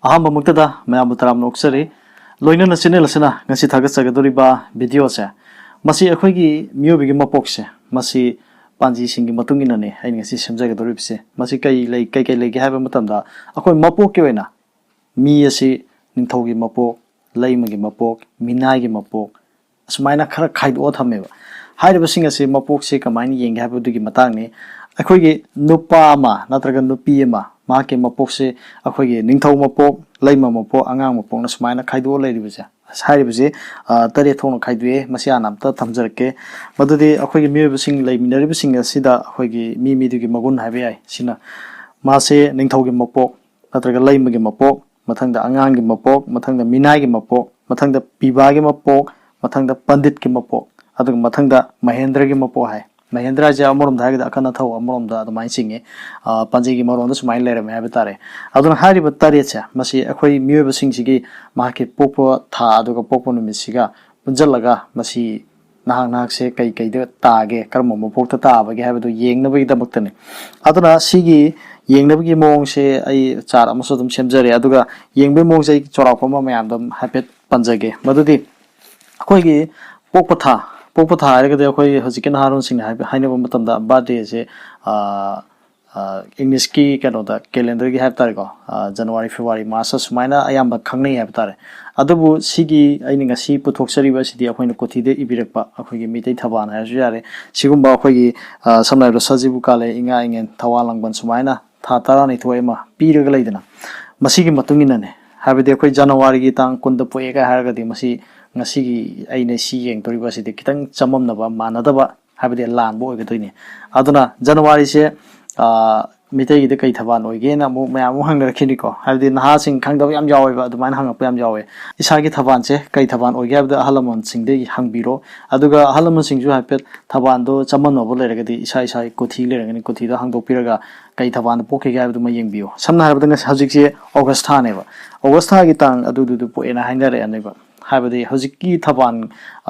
अहम मुक्तदा मैं तराम नोक्सरी लोइनन चैनल असना ngasi थागतसगदोरिबा वीडियो से मसी अखोइगी मियोबिगी मपोकसे मसी पांजी सिंगी मतुंगिनने आइ ngasi सेमजगदोरिबसे मसी कई लेगे हाबा मतमदा अखोइ मपोक के ओइना मी असि निंथौगी मपोक लैमगी मपोक मिनाइगी मपोक असुमाइना खरा खाइदो थमेबा हाइरबसिंग असि मपोकसे कमाइन येंगे हाबदुगी मतांगनि अखोइगी नुपा अमा नत्रगा नुपी अमा माके मपोकसे अखोइगी निंथौ मपोक लैमा मपोक अंगांग मपोक न सुमाइना खाइदो लैरिबसे हाइरबसे तरे थोंग खाइदुए मसी आनामता थमजरके मदुदि अखोइगी मियोबसिंग लैमिनरिबसिंग असिदा अखोइगी मिदुगी मगुन हाबे याइ सिना मासे निंथौगी मपोक नत्रगा लैमगी मपोक मथंगदा अंगांगी मपोक मथंगदा मिनाइगी मपोक मथंगदा पिबागी मपोक मथंगदा पंडितगी मपोक अदुग मथंगदा महेंद्रगी मपोक हाय महेंद्र जे अमरोम धागे अकन थौ अमरोम दा अदुमाइन सिंगे पंजेगी मरोम दा सुमाइन लेरमे हाबे तारे अदुन हारिबा तारेचे मसी अखोइ मियोबसिंग सिगी माके पोपो था अदुग पोपो नुमिसिगा पुंजलगा मसी नाहक नाहक से कई द तागे कर्म मपोक ता ताबगे हाबेदो येंगनबगी दमक्तने अदुना सिगी येंगनबगी मोंग से आई चार अमसो दम सेमजरे अदुगा येंगबे मोंग से चोरापमा मयाम दम हापेट पंजगे मदुदि अखोइगी पोपो था हारगदे अखोइ हजिके नहारोन सिंग हाइनबो मतमदा बर्थडे से इंग्लिश की कनोदा कैलेंडर की हाबतारेको जनवरी फेब्रुआरी मार्च सुमाइना अयाम खंगनै हाबतारे अदुबु सिगी आइनि ngasi पुथोक्सरिबा सिदि अखोइना कोथिदे इबिरकपा अखोइगी मितै थबान हायसु यारे सिगुम्बा अखोइगी समनाइरो सजिबु काले इंगा इंगेन थवालंगबन सुमाइना था तारा नै थोयमा पीरग लैदना मसिगी मतुंगिनने हाबदे अखोइ जनवरी की तांग कुंद पोएगा हारगदि मसी ngasi aine si yeng toriba sidi kitang chamamnaba manadaba habide lanbo oigadoine aduna january se mitei gi de kai thaban oige na mu mayam hangna rakhini ko habide naha sing khangdaba yam jawe ba adumain hangap yam jawe isa gi thaban se kai thaban oige habide ahalamon sing de hangbiro aduga ahalamon sing ju hapet thaban do chamanobo leragadi isa kothi leragani kothi da hangdok piraga kai thaban poke ga habide ma yengbiyo samna habide hajik se august tha ne ba august tha gi tang adu du poena hainare aneba हाबदे हजिकी थबान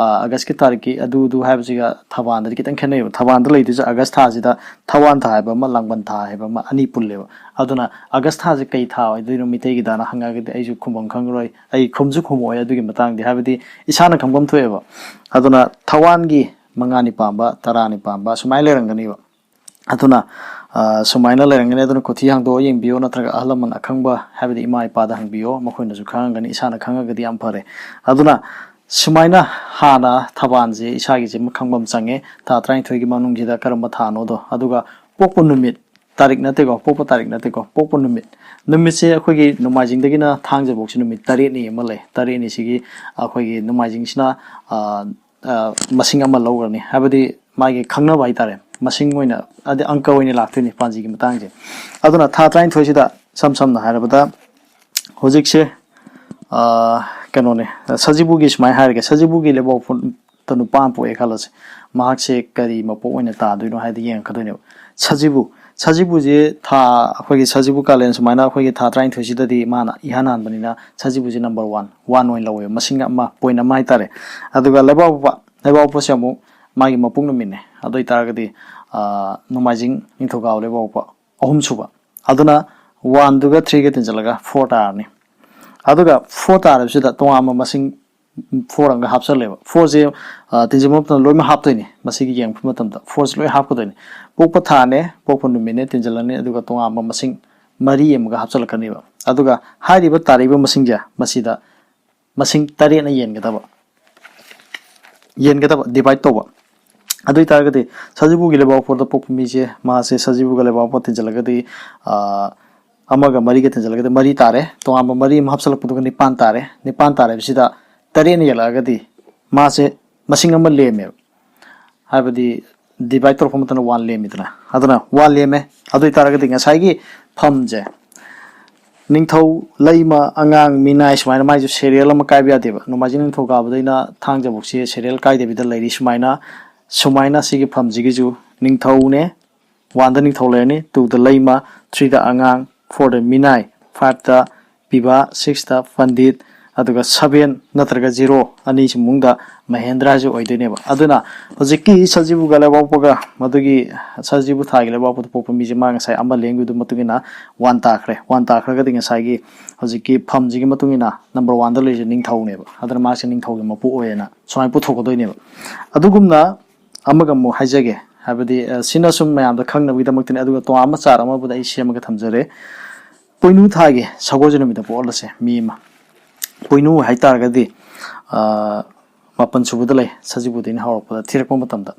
अगस्त की तारीख की अदु हाबसिगा थबान दि कितन खने थबान the लैदि अगस्त था जिदा थवान था हाबा म लांगबन था हाबा म अनि पुल्ले अदुना अगस्त था जे कै था ओइदि मितै गि दाना हंगागदि आइजु खुमबम खंगरोय आई खुमजु खुमोय अदुगी मतंग दि हाबदि इसाना खंगबम थोयबा अदुना थवान गी मंगानि पांबा तरानि पांबा सुमाइ लेरंगनि अदुना सुमाइना लेरंगने अदुना कोथि हांदो येंबियो नत्रगा अहलमन अखंगबा हाबदि इमा इपादा हांबियो मखोइनजु खंगगनि इसाना खंगगदि याम फरे अदुना सुमाइना हाना थबानजे इसागी जे मखंगबम चंगे था 33 गी मनुंगजिदा करम थानो दो अदुगा पोपो नुमित तारिख नतेगो पोपो तारिख नतेगो पोपो नुमित से अखोगी नुमाजिंग दगिना थांगजे बोक्सि नुमित तारे नि मले तारे नि सिगी अखोगी नुमाजिंग सिना मसिंग अमा लौगरनि हाबदि मागी खंगना बाइ तारे मसिंग ओइना अदे अंक ओइना लाक्तोनि पांजी गी मतंगजे अदुना था 33 सिदा समसमना हारबदा होजिकसे कनोने सजिबुगी सुमाइ हारगे सजिबुगी लेबो तनु पांपो एखालसे माहकसे करी मपो ओइना तादुइनो हाइदि यें खदोइनो सजिबु जे था अखोगी सजिबु कालेन सुमाइना अखोगी था 33 सिददि माना इहानान बनिना सजिबु जे नंबर 1 ओइन लवे मसिंग अमा पॉइंट अमा हाइतारे अदुगा लेबावपो सेमु मागी मपुंग नुमिने अदोइ तारगदि नुमाजिंग निथोगाव लेबावपो अहुम सुबा अदुना 1 दुगा 3 गे तिनजलगा 4 तारनि अदुगा 4 तारबसिदा तोंगामा मसिंग 4 अंगा हापसलेबा 4 जे तिनजमप लोइमा हापतोइनि मसिगी येंगफु मतमदा 4 से लोइ हापकोदोइनि पोपो थाने पोपो नुमिने तिनजलने अदुगा तोंगामा मसिंग मरी एमगा हापसलकनिबा अदुगा हारिबा तारिबा मसिंगजा मसिदा मसिंग तारे ना येंगदबा डिवाइड तोबा अदुइ तारगदि सजिबुगी लेबाव फोर द पोपो मिजे मासे सजिबुगा लेबाव पो तिनजलगदि अमगा मरी के तिनजलगदि मरी तारे तोंगामा मरी हापसलकपुदुगा निपान तारे बिसिदा तरेन यलागदि मासे मसिंग अमा लेमे हाबदि डिवाइड तोरफ मतन 1 लेमिदना अदुना 1 लेमे अदुइ तारगदि ngसाइगी फमजे निंथौ लैमा अंगांग मिनाइ सुमाइना माइजु सीरियल अमा काइबिया देबा नुमाजिं निंथौ गाबदैना थांजा बक्सी सीरियल काइदेबिदा लैरि सुमाइना सिगी फमजिगिजु निंथौने 1 द निंथौ लेनि 2 द लैमा 3 द अंगांग 4 द मिनाइ 5 द पिबा 6 द पंडित अदुगा 7 नत्रगा 0 अनि सिमुंगदा महेंद्र जो ओइदोनेबा अदुना हजिकी सजिबु गलेबापगा मदुगी सजिबु थागी लेबापु पोप मिजे मांग साइ अम्बा लेंगुदु मतुगिना 1 ताखरे गदिंग साइगी हजिकी फमजिगी मतुगिना नंबर 1 दा लेजे निंगथौनेबा अदुना मासे निंगथौगी मपु ओयना सोय पुथोगदोइनेबा अदुगुमना अमगा मु हाइजगे हाबदि सिना सुम मयाम दा खंगनबिदमक्तिने अदुगा तो आमा चार अमा बुदा इसेमगा थमजरे पोइनु थागे सगोजनमिदा पोलसे मीमा पोइनु हाइतारगदि मापन सुबुदा लay सजिबु दिन हावरपदा थिरकपा मतमदा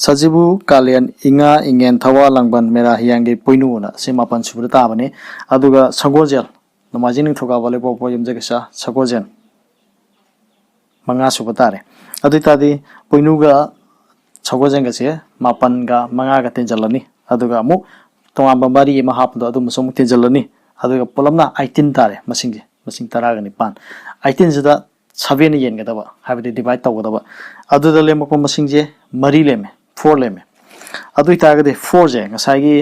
सजिबु कालियन इंगा इंगेन थवा लांगबन मेरा हियांगे पोइनु ना से मापन सुबुदा ताबने अदुगा सगोजेल नमाजिंग थोगा वाले पोपो यमजगसा सगोजेन मंगा सुबुदा तारे अदुतादि पोइनुगा सगोजेन गसे मापन गा मंगा गा तेंजलनी अदुगा मु तोंगांबा मारी मा हापदो अदु मुसुम तेंजलनी अदुगा पोलमना 18 तारे मसिंगे मसिंग तरागा निपान 18 जदा 7 येनगदबा हाबदि डिवाइड तवगदबा अदुदा लेमको मसिंजे मरी लेमे 4 लेमे अदुइ तागदि 4 जे ngसाइगी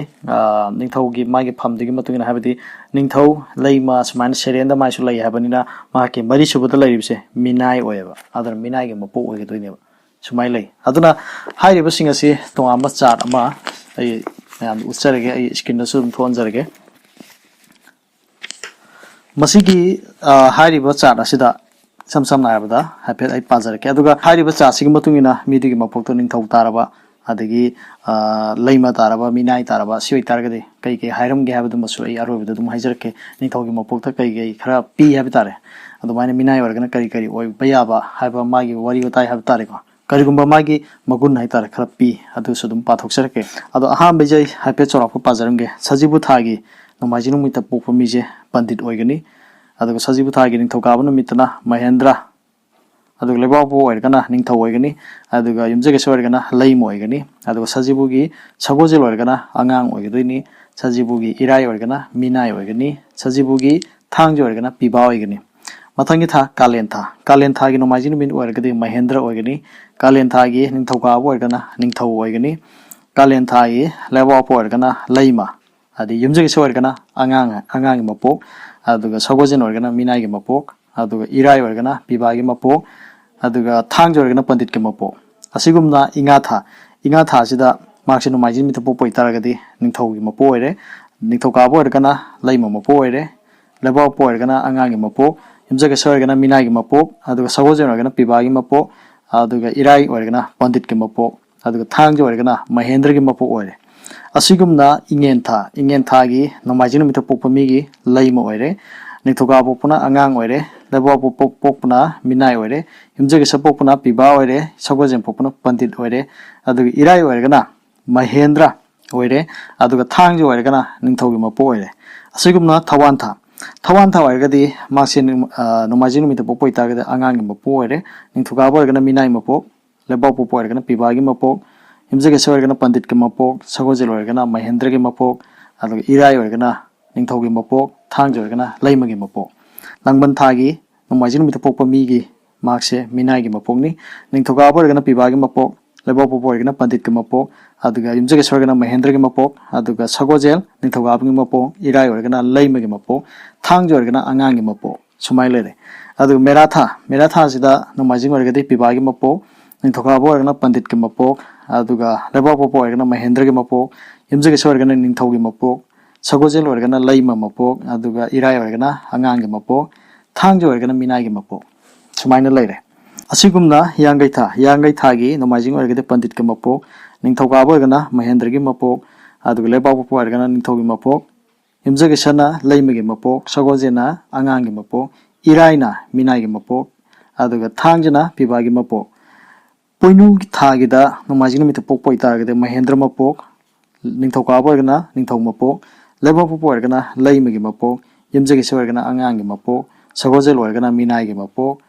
निंगथौगी मागी फमदिगी मतुगिना हाबदि निंगथौ लैमा समान सेरेंदा माइसु लै हाबनिना माके मरी सुबुदा लैरिबसे मिनाइ ओयबा अदर मिनाइगे मपो ओयगदोइनेबा सुमाइ लै अदुना हाइरिबा सिंगसि तोंगामा चार्ट अमा ai मैम उच्चरगे ai स्क्रीन दसु थोनजरगे मसिगी हाइरिबा चार्ट असिदा सम सम नायबदा हाइफेट ai पाजरके अदुगा हाइरिबा चार्ट सिगी मतुगिना मिदिगी मपोक्तो निंगथौ तारबा अदगी लैमा तारबा मिनाइ तारबा सिoi तारगदे कई कई हाइरमगे हाबदु मसु ai अरोबदु दुम हाइजरके निंगथौगी मपोक्ता कई कई खरा पी हाबि तारे अदुमाइना मिनाइ वर्गना करी करी ओइ बयाबा हाइबा मागी वरी उताइ हाबि तारेको करिगुंबा मागी मगुन हाइतार खरा पी अदुसु दुम पाथोक्सरके अदो अहाम बेजै हाइफेट चौराको पाजरंगे सजिबु थागी नोमाइजि नुमिता पोपो मिजे पंडित ओइगनी अदुगा सजिबु थागी निंगथौकाबु नुमितना महेंद्र अदुगा लेबापु ओइरगना निंगथौ ओइगनी अदुगा युमजगेस ओइरगना लैम ओइगनी अदुगा सजिबुगी सगोजेल ओइरगना अंगांग ओइगदोइनी सजिबुगी इराय ओइरगना मिनाय ओइगनी सजिबुगी थांग ओइरगना पिबा ओइगनी मथंगी था कालेन थागी नोमाइजि नुमिन ओइरगदि महेंद्र ओइगनी कालेन थागी निंगथौकाबु ओइरगना निंगथौ ओइगनी कालेन थागी लेबापु ओइरगना लैमा अदि युमजगेस ओइरगना अंगांग मपोक अदुगा सगोजेन ओइरगना मिनायगे मपोक अदुगा इराय ओइरगना पिबागे मपोक अदुगा थांग ओइरगना पंडित के मपोक असिगुमना इंगा था सिदा मार्क्स नोमाइजि मिथ पोपो इतारगदि निंगथौगी मपो ओइरे निंगथौकाबु ओइरगना लैमा मपो ओइरे लेबापु ओइरगना अंगांगे मपोक युमजगेस ओइरगना मिनायगे मपोक अदुगा सगोजेन ओइरगना पिबागे मपोक अदुगा इराय ओइरगना पंडित के मपोक अदुगा थांग ओइरगना महेंद्र के मपोक ओइरे असिगुमना इंगेन थागी नोमाइजि नुमिथ पोपो मिगी लैमा ओइरे निंगथौकाबु पोपना अंगांग ओइरे लेबापु पोपना मिनाय ओइरे युमजगेस पोपना पिबा ओइरे सगोजेन पोपना पंडित ओइरे अदुगा इराय ओइरगना महेंद्र ओइरे अदुगा थांग ओइरगना निंगथौगी मपो ओइरे असिगुमना थवान था ओइरगदि मासे नोमाइजि नुमिथ पोपो इतागदि अंगांगी मपो ओइरे निंगथौकाबु ओइरगना मिनाय मपोक लेबापु पोपो ओइरगना पिबागी मपोक युमजगेस ओइरगना पंडित के मपोक सगोजेल ओइरगना महेंद्र के मपोक अदुगा इराय ओइरगना निंगथौगी मपोक थांग ओइरगना लैमगे मपोक लंगबन थागी नोमाइजि नुमिथ पोपो मिगी मार्क्से मिनायगे मपोकनी निंगथौकाबु ओइरगना पिबागी मपोक लेबापु पोपो ओइरगना पंडित के मपोक अदुगा युमजगेस ओइरगना महेंद्र के मपोक अदुगा सगोजेल निंगथौकाबुगी मपोक इराय ओइरगना लैमगे मपोक थांग ओइरगना अंगांगे मपोक सुमाइ लेरे अदुगा मेराथा सिदा नोमाइजि ओइरगदि पिबागी मपोक निंगथौकाबु ओइरगना पंडित के मपोक अदुगा लेबापु पोपो ओइरगना महेंद्र के मपोक युमजगेस ओइरगना निंगथौगी मपोक सगोजेल ओइरगना लैमा मपोक अदुगा इराय ओइरगना अंगांगे मपोक थांग ओइरगना मिनायगे मपोक सुमाइना लेरे असिगुमना हियांगै थागी नोमाइजि ओइरगदि पंडित के मपोक निंगथौकाबु ओइरगना महेंद्र के मपोक अदुगा लेबापु Poopó ओइरगना निंगथौगी मपोक युमजगेसना लैमगे मपोक सगोजेना अंगांगे मपोक इरायना मिनायगे मपोक अदुगा थांजना पिबागे मपोक पोइनु थागिदा नोमाइजि नुमिथ Poopó इतारगदि Mahendra मपोक निंगथौकाबु ओइरगना Ningthou मपोक लेबापु Poopó ओइरगना लैमगे मपोक युमजगेस ओइरगना अंगांगे मपोक सगोजेल ओइरगना मिनायगे मपोक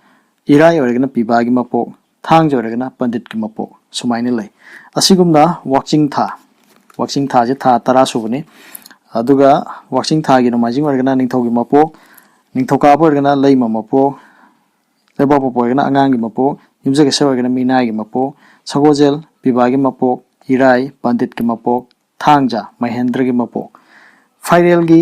इराय ओइरगना पिबागे मपोक थांग ओइरगना पंडित के मपोक सुमाइना लै असिगुमना वाचिंग था जे था 10 सुबने अदुगा वाचिंग थागी नोमाइजि ओइरगना निंगथौगी मपोक निंगथौकाबु ओइरगना लैमा मपोक लेबापु पोपो ओइरगना अंगांगे मपोक युमजगेस ओइरगना मिनायगे मपोक सगोजेल पिबागे मपोक इराय पंडित के मपोक थांगजा महेंद्र के मपोक फाइनल की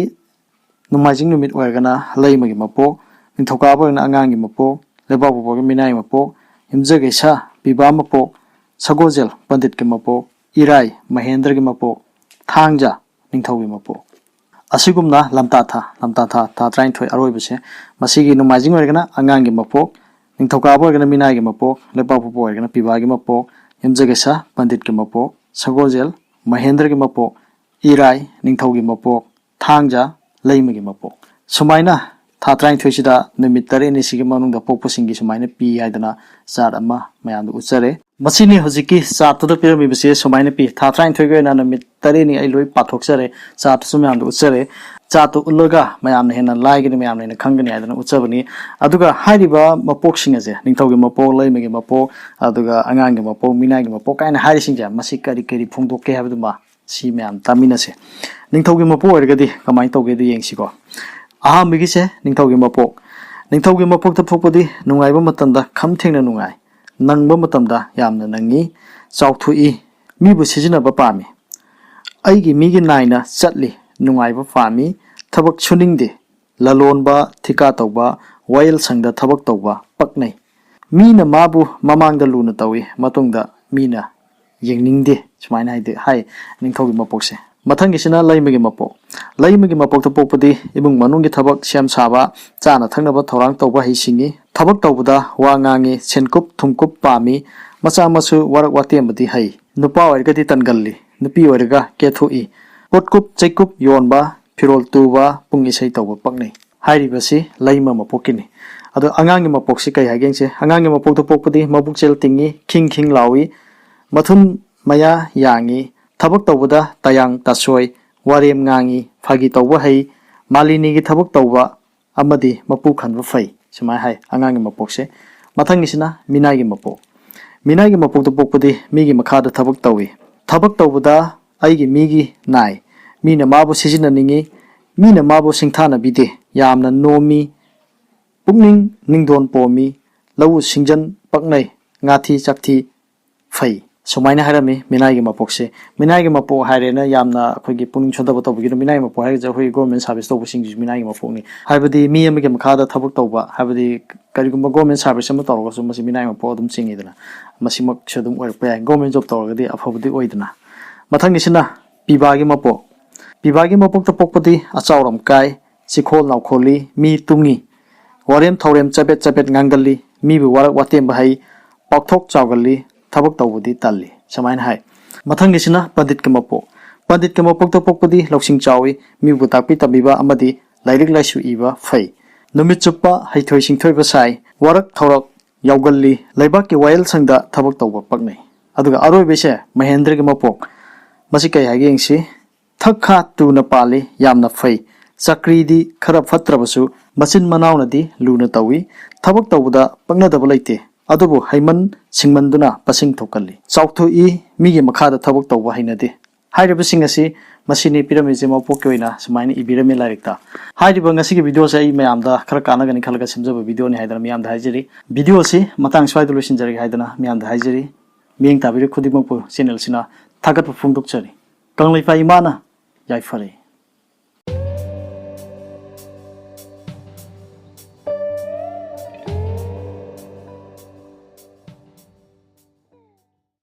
नोमाइजिंग नुमित ओइरगना लैमगे मपोक ꯅꯤꯡꯊꯧꯀꯥꯕ ꯑꯣꯏꯔꯒꯅ ꯑꯉꯥꯡꯒꯤ ꯃꯄꯣꯛ, ꯂꯩꯕꯥꯛꯄꯣꯛꯄꯒꯤ ꯃꯤꯅꯥꯏꯒꯤ ꯃꯄꯣꯛ, ꯌꯨꯝꯖꯀꯩꯁ ꯄꯤꯕꯥ ꯃꯄꯣꯛ, ꯁꯒꯣꯜꯁꯦꯜ ꯄꯟꯗꯤꯠꯀꯤ ꯃꯄꯣꯛ, ꯏꯔꯥꯏ ꯃꯍꯦꯟꯗ꯭ꯔꯒꯤ ꯃꯄꯣꯛ, ꯊꯥꯡꯖ ꯅꯤꯡꯊꯧꯒꯤ ꯃꯄꯣꯛ꯫ ꯑꯁꯤꯒꯨꯝꯅ ꯂꯝꯇꯥ ꯊꯥ ꯊꯥ 19 ꯑꯔꯣꯏꯕꯁꯦ ꯃꯁꯤꯒꯤ ꯅꯣꯡꯃꯥꯏꯖꯤꯡ ꯑꯣꯏꯔꯒꯅ ꯑꯉꯥꯡꯒꯤ ꯃꯄꯣꯛ, ꯅꯤꯡꯊꯧꯀꯥꯕ ꯑꯣꯏꯔꯒꯅ ꯃꯤꯅꯥꯏꯒꯤ ꯃꯄꯣꯛ, ꯂꯩꯕꯥꯛꯄꯣꯛꯄ ꯑꯣꯏꯔꯒꯅ ꯄꯤꯕꯥꯒꯤ ꯃꯄꯣꯛ, ꯌꯨꯝꯖꯀꯩꯁ ꯄꯟꯗꯤꯠꯀꯤ ꯃꯄꯣꯛ, ꯁꯒꯣꯜꯁꯦꯜ ꯃꯍꯦꯟꯗ꯭ꯔꯒꯤ ꯃꯄꯣꯛ, ꯏꯔꯥꯏ ꯅꯤꯡꯊꯧꯒꯤ ꯃꯄꯣꯛ, ꯊꯥꯡꯖ ꯂꯩꯃꯒꯤ ꯃꯄꯣꯛ꯫ ꯁꯨꯃꯥꯏꯅ ꯊꯥ 19 ꯁꯤꯗ ꯅꯨꯃꯤꯠ 9 ꯁꯤꯒꯤ ꯃꯅꯨꯡꯗ ꯄꯣꯛꯄꯁꯤꯡꯒꯤ ꯁꯨꯃꯥꯏꯅ ꯄꯤ ꯍꯥꯏꯗꯅ ꯆꯥꯔꯠ ꯑꯃ ꯃꯌꯥꯝꯗ ꯎꯠꯆꯔꯦ꯫ ꯃꯁꯤꯅꯤ ꯍꯧꯖꯤꯛꯀꯤ ꯆꯥꯔꯠꯇꯨꯗ ꯄꯤꯔꯝꯃꯤꯕꯁꯦ ꯁꯨꯃꯥꯏꯅ ꯄꯤ꯫ ꯊꯥ 19ꯒꯤ ꯑꯣꯏꯅ ꯅꯨꯃꯤꯠ 9 ꯑꯩ ꯂꯣꯏ ꯄꯥꯊꯣꯛꯆꯔꯦ, ꯆꯥꯔꯠꯇꯨꯁꯨ ꯃꯌꯥꯝꯗ ꯎꯠꯆꯔꯦ꯫ ꯆꯥꯔꯠꯇꯨ ꯎꯠꯂꯒ ꯃꯌꯥꯝꯅ ꯍꯦꯟꯅ ꯂꯥꯏꯒꯅꯤ, ꯃꯌꯥꯝꯅ ꯍꯦꯟꯅ ꯈꯪꯒꯅꯤ ꯍꯥꯏꯗꯅ ꯎꯠꯆꯕꯅꯤ꯫ ꯑꯗꯨꯒ ꯍꯥꯏꯔꯤꯕ ꯃꯄꯣꯛꯁꯤꯡ ꯑꯁꯦ ꯅꯤꯡꯊꯧꯒꯤ ꯃꯄꯣꯛ, ꯂꯩꯃꯒꯤ ꯃꯄꯣꯛ, ꯑꯗꯨꯒ ꯑꯉꯥꯡꯒꯤ ꯃꯄꯣꯛ, ꯃꯤꯅꯥꯏꯒꯤ ꯃꯄꯣꯛ ꯀꯥꯏꯅ ꯍꯥꯏꯔꯤꯁꯤꯡꯁꯦ ꯃꯁꯤ ꯀꯔꯤ ꯀꯔꯤ ꯐꯣꯡꯗꯣꯛꯀꯦ ꯍꯥꯏꯕꯗꯨꯃ ꯁꯤ ꯃꯌꯥꯝ ꯇꯥꯃꯤꯟꯅꯁꯦ꯫ ꯅꯤꯡꯊꯧꯒꯤ ꯃꯄꯣꯛ ꯑꯣꯏꯔꯒꯗꯤ ꯀꯃꯥꯏꯅ ꯇꯧꯒꯦꯗ ꯌꯦꯡꯁꯤꯀꯣ꯫ ꯑꯍꯥꯟꯕꯒꯤꯁꯦ ꯅꯤꯡꯊꯧꯒꯤ ꯃꯄꯣꯛ꯫ ꯅꯤꯡꯊꯧꯒꯤ ꯃꯄꯣꯛꯇ ꯄꯣꯛꯄꯗꯤ ꯅꯨꯡꯉꯥꯏꯕ ꯃꯇꯝꯗ ꯈꯝ ꯊꯦꯡꯅ ꯅꯨꯡꯉꯥꯏ, ꯅꯪꯕ ꯃꯇꯝꯗ ꯌꯥꯝꯅ ꯅꯪꯉꯤ, ꯆꯥꯎꯊꯣꯛꯏ, ꯃꯤꯕꯨ ꯁꯤꯖꯤꯟꯅꯕ ꯄꯥꯝꯃꯤ, ꯑꯩꯒꯤ ꯃꯤꯒꯤ ꯅꯥꯏꯅ ꯆꯠꯂꯤ, ꯅꯨꯡꯉꯥꯏꯕ ꯄꯥꯝꯃꯤ, ꯊꯕꯛ ꯁꯨꯅꯤꯡꯗꯦ, ꯂꯂꯣꯟꯕ, ꯊꯤꯀꯥ ꯇꯧꯕ, ꯋꯥꯌꯦꯜꯁꯪꯗ ꯊꯕꯛ ꯇꯧꯕ ꯄꯛꯅꯩ, ꯃꯤꯅ ꯃꯥꯕꯨ ꯃꯃꯥꯡꯗ ꯂꯨꯅ ꯇꯧꯏ, ꯃꯇꯨꯡꯗ ꯃꯤꯅ ꯌꯦꯡꯅꯤꯡꯗꯦ꯫ ꯁꯨꯃꯥꯏꯅ ꯍꯥꯏ ꯅꯤꯡꯊꯧꯒꯤ ꯃꯄꯣꯛꯁꯦ꯫ ꯃꯊꯪꯒꯤꯁꯤꯅ ꯂꯩꯃꯒꯤ ꯃꯄꯣꯛ꯫ ꯂꯩꯃꯒꯤ ꯃꯄꯣꯛꯇ ꯄꯣꯛꯄꯗꯤ ꯏꯃꯨꯡ ꯃꯅꯨꯡꯒꯤ ꯊꯕꯛ ꯁꯦꯝ ꯁꯥꯕ, ꯆꯥꯅ ꯊꯛꯅꯕ ꯊꯧꯔꯥꯡ ꯇꯧꯕ ꯍꯩꯁꯤꯡꯉꯤ, ꯊꯕꯛ ꯇꯧꯕꯗ ꯋꯥ ꯉꯥꯡꯉꯤ, ꯁꯦꯟꯀꯨꯞ ꯊꯨꯝꯀꯨꯞ ꯄꯥꯝꯃꯤ, ꯃꯆꯥ ꯃꯁꯨ ꯋꯥꯔꯛ ꯋꯥꯇꯦꯝꯕꯗꯤ ꯍꯩ, ꯅꯨꯄꯥ ꯑꯣꯏꯔꯒꯗꯤ ꯇꯟꯒꯜꯂꯤ, ꯅꯨꯄꯤ ꯑꯣꯏꯔꯒ ꯀꯦꯊꯣꯛꯏ, ꯄꯣꯠꯀꯨꯞ ꯆꯩꯀꯨꯞ ꯌꯣꯟꯕ, ꯐꯤꯔꯣꯜ ꯇꯨꯕ, ꯄꯨꯡ ꯏꯁꯩ ꯇꯧꯕ ꯄꯛꯅꯩ꯫ ꯍꯥꯏꯔꯤꯕꯁꯤ ꯂꯩꯃ ꯃꯄꯣꯛꯀꯤꯅꯤ꯫ ꯑꯗꯣ ꯑꯉꯥꯡꯒꯤ ꯃꯄꯣꯛꯁꯤ ꯀꯩ ꯍꯥꯏꯒꯦꯡꯁꯦ? ꯑꯉꯥꯡꯒꯤ ꯃꯄꯣꯛꯇ ꯄꯣꯛꯄꯗꯤ ꯃꯕꯨꯛꯆꯦꯜ ꯇꯤꯡꯉꯤ, ꯈꯤꯡ ꯈꯤꯡ ꯂꯥꯎꯏ, ꯃꯊꯨꯟ ꯃꯌꯥ ꯌꯥꯡꯉꯤ, ꯊꯕꯛ ꯇꯧꯕꯗ ꯇꯌꯥꯡ ꯇꯥꯁꯣꯏ, ꯋꯥꯔꯦꯝ ꯉꯥꯡꯉꯤ, ꯐꯥꯒꯤ ꯇꯧꯕ ꯍꯩ, ꯃꯥꯂꯤꯅꯤꯒꯤ ꯊꯕꯛ ꯇꯧꯕ ꯑꯃꯗꯤ ꯃꯄꯨ ꯈꯟꯕ ꯐꯩ꯫ ꯁꯨꯃꯥꯏꯅ ꯍꯥꯏ ꯑꯉꯥꯡꯒꯤ ꯃꯄꯣꯛꯁꯦ꯫ ꯃꯊꯪꯒꯤꯁꯤꯅ ꯃꯤꯅꯥꯏꯒꯤ ꯃꯄꯣꯛ꯫ ꯃꯤꯅꯥꯏꯒꯤ ꯃꯄꯣꯛꯇ ꯄꯣꯛꯄꯗꯤ ꯃꯤꯒꯤ ꯃꯈꯥꯗ ꯊꯕꯛ ꯇꯧꯏ, ꯊꯕꯛ ꯇꯧꯕꯗ ꯑꯩꯒꯤ ꯃꯤꯒꯤ ꯅꯥꯏ, ꯃꯤꯅ ꯃꯥꯕꯨ ꯁꯤꯖꯤꯟꯅꯅꯤꯡꯉꯤ, ꯃꯤꯅ ꯃꯥꯕꯨ ꯁꯤꯡꯊꯥꯅꯕꯤꯗꯦ, ꯌꯥꯝꯅ ꯅꯣꯝꯃꯤ, ꯄꯨꯛꯅꯤꯡ ꯅꯤꯡꯗꯣꯟ ꯄꯣꯝꯃꯤ, ꯂꯧꯎ ꯁꯤꯡꯖꯟ ꯄꯛꯅꯩ, ꯉꯥꯊꯤ ꯆꯥꯛꯊꯤ ꯐꯩ꯫ ꯁꯨꯃꯥꯏꯅ ꯍꯥꯏꯔꯝꯃꯤ ꯃꯤꯅꯥꯏꯒꯤ ꯃꯄꯣꯛꯁꯦ꯫ ꯃꯤꯅꯥꯏꯒꯤ ꯃꯄꯣꯛ ꯍꯥꯏꯔꯦꯅ ꯌꯥꯝꯅ ꯑꯩꯈꯣꯏꯒꯤ ꯄꯨꯛꯅꯤꯡ ꯁꯣꯟꯊꯕ ꯇꯧꯕꯤꯒꯅꯨ꯫ ꯃꯤꯅꯥꯏꯒꯤ ꯃꯄꯣꯛ ꯍꯥꯏꯔꯒꯁꯨ ꯑꯩꯈꯣꯏ ꯒꯣꯔꯃꯦꯟ ꯁꯥꯔꯚꯤꯁ ꯇꯧꯕꯁꯤꯡꯁꯤꯁꯨ ꯃꯤꯅꯥꯏꯒꯤ ꯃꯄꯣꯛꯅꯤ꯫ ꯍꯥꯏꯕꯗꯤ ꯃꯤ ꯑꯃꯒꯤ ꯃꯈꯥꯗ ꯊꯕꯛ ꯇꯧꯕ, ꯍꯥꯏꯕꯗꯤ ꯀꯔꯤꯒꯨꯝꯕ ꯒꯣꯔꯃꯦꯟ ꯁꯥꯔꯚꯤꯁ ꯑꯃ ꯇꯧꯔꯒꯁꯨ ꯃꯁꯤ ꯃꯤꯅꯥꯏꯒꯤ ꯃꯄꯣꯛ ꯑꯗꯨꯝ ꯆꯤꯡꯉꯤꯗꯅ, ꯃꯁꯤꯃꯛꯁꯨ ꯑꯗꯨꯝ ꯑꯣꯏꯔꯛꯄ ꯌꯥꯏ꯫ ꯒꯣꯔꯃꯦꯟ ꯖꯣꯕ ꯇꯧꯔꯒꯗꯤ ꯑꯐꯕꯗꯤ ꯑꯣꯏꯗꯅ꯫ ꯃꯊꯪꯒꯤꯁꯤꯅ ꯄꯤꯕꯥꯒꯤ ꯃꯄꯣꯛ꯫ ꯄꯤꯕꯥꯒꯤ ꯃꯄꯣꯛꯇ ꯄꯣꯛꯄꯗꯤ ꯑꯆꯥꯎꯔꯝ ꯀꯥꯏ, ꯆꯤꯈꯣꯜ ꯂꯥꯎꯈꯣꯜꯂꯤ, ꯃꯤ ꯇꯨꯡꯉꯤ, ꯋꯥꯔꯦꯝ ꯊꯧꯔꯦꯝ ꯆꯕꯦꯠ ꯆꯕꯦꯠ ꯉꯥꯡꯒꯜꯂꯤ, ꯃꯤꯕꯨ ꯋꯥꯔꯛ ꯋꯥꯇꯦꯝꯕ ꯍꯩ, ꯄꯥꯛꯊꯣꯛ ꯆꯥꯎꯒꯜꯂꯤ, ꯊꯕꯛ ꯇꯧꯕꯗꯤ ꯇꯜꯂꯤ꯫ ꯁꯨꯃꯥꯏꯅ ꯍꯥꯏ꯫ ꯃꯊꯪꯒꯤꯁꯤꯅ ꯄꯟꯗꯤꯠꯀꯤ ꯃꯄꯣꯛ꯫ ꯄꯟꯗꯤꯠꯀꯤ ꯃꯄꯣꯛꯇ ꯄꯣꯛꯄꯗꯤ ꯂꯧꯁꯤꯡ ꯆꯥꯎꯏ, ꯃꯤꯕꯨ ꯇꯥꯛꯄꯤ ꯇꯝꯕꯤꯕ ꯑꯃꯗꯤ ꯂꯥꯏꯔꯤꯛ ꯂꯥꯏꯁꯨ ꯏꯕ ꯐꯩ, ꯅꯨꯃꯤꯠ ꯆꯨꯞꯄ ꯍꯩꯊꯣꯏ ꯁꯤꯡꯊꯣꯏꯕ ꯁꯥꯏ, ꯋꯥꯔꯛ ꯊꯧꯔꯛ ꯌꯥꯎꯒꯜꯂꯤ, ꯂꯩꯕꯥꯛꯀꯤ ꯋꯥꯌꯦꯜꯁꯪꯗ ꯊꯕꯛ ꯇꯧꯕ ꯄꯛꯅꯩ꯫ ꯑꯗꯨꯒ ꯑꯔꯣꯏꯕꯁꯦ ꯃꯍꯦꯟꯗ꯭ꯔꯒꯤ ꯃꯄꯣꯛ꯫ ꯃꯁꯤ ꯀꯩ ꯍꯥꯏꯒꯦ ꯌꯦꯡꯁꯤ꯫ ꯊꯛ ꯈꯥ ꯇꯨꯅ ꯄꯥꯜꯂꯤ, ꯌꯥꯝꯅ ꯐꯩ, ꯆꯀ꯭ꯔꯤꯗꯤ ꯈꯔ ꯐꯠꯇ꯭ꯔꯕꯁꯨ ꯃꯆꯤꯟ ꯃꯅꯥꯎꯅꯗꯤ ꯂꯨꯅ ꯇꯧꯏ, ꯊꯕꯛ ꯇꯧꯕꯗ ꯄꯛꯅꯗꯕ ꯂꯩꯇꯦ, ꯑꯗꯨꯕꯨ ꯍꯩꯃꯟ ꯁꯤꯡꯃꯟꯗꯨꯅ ꯄꯁꯤꯡ ꯊꯣꯛꯀꯜꯂꯤ, ꯆꯥꯎꯊꯣꯛꯏ, ꯃꯤꯒꯤ ꯃꯈꯥꯗ ꯊꯕꯛ ꯇꯧꯕ ꯍꯩꯅꯗꯦ꯫ ꯍꯥꯏꯔꯤꯕꯁꯤꯡ ꯑꯁꯤ ꯃꯁꯤꯅꯤ ꯄꯤꯔꯝꯃꯤꯁꯦ ꯃꯄꯣꯛꯀꯤ ꯑꯣꯏꯅ ꯁꯨꯃꯥꯏꯅ ꯏꯕꯤꯔꯝꯃꯤ ꯂꯥꯏꯔꯤꯛꯇ꯫ ꯍꯥꯏꯔꯤꯕ ꯉꯁꯤꯒꯤ ꯚꯤꯗꯤꯑꯣꯁꯦ ꯑꯩ ꯃꯌꯥꯝꯗ ꯈꯔ ꯀꯥꯟꯅꯒꯅꯤ ꯈꯜꯂꯒ ꯁꯦꯝꯖꯕ ꯚꯤꯗꯤꯑꯣꯅꯤ ꯍꯥꯏꯗꯅ ꯃꯌꯥꯝꯗ ꯍꯥꯏꯖꯔꯤ꯫ ꯚꯤꯗꯤꯑꯣꯁꯤ ꯃꯇꯥꯡ ꯁ꯭ꯋꯥꯏꯗ ꯂꯣꯏꯁꯤꯟꯖꯔꯒꯦ ꯍꯥꯏꯗꯅ ꯃꯌꯥꯝꯗ ꯍꯥꯏꯖꯔꯤ꯫ ꯃꯤꯠꯌꯦꯡ ꯇꯥꯕꯤꯔꯤꯕ ꯈꯨꯗꯤꯡꯃꯛꯄꯨ ꯆꯦꯅꯦꯜꯁꯤꯅ ꯊꯥꯒꯠꯄ ꯐꯣꯡꯗꯣꯛꯆꯔꯤ꯫ ꯀꯪꯂꯩꯄꯥꯛ ꯏꯃꯥꯅ ꯌꯥꯏꯐꯔꯦ꯫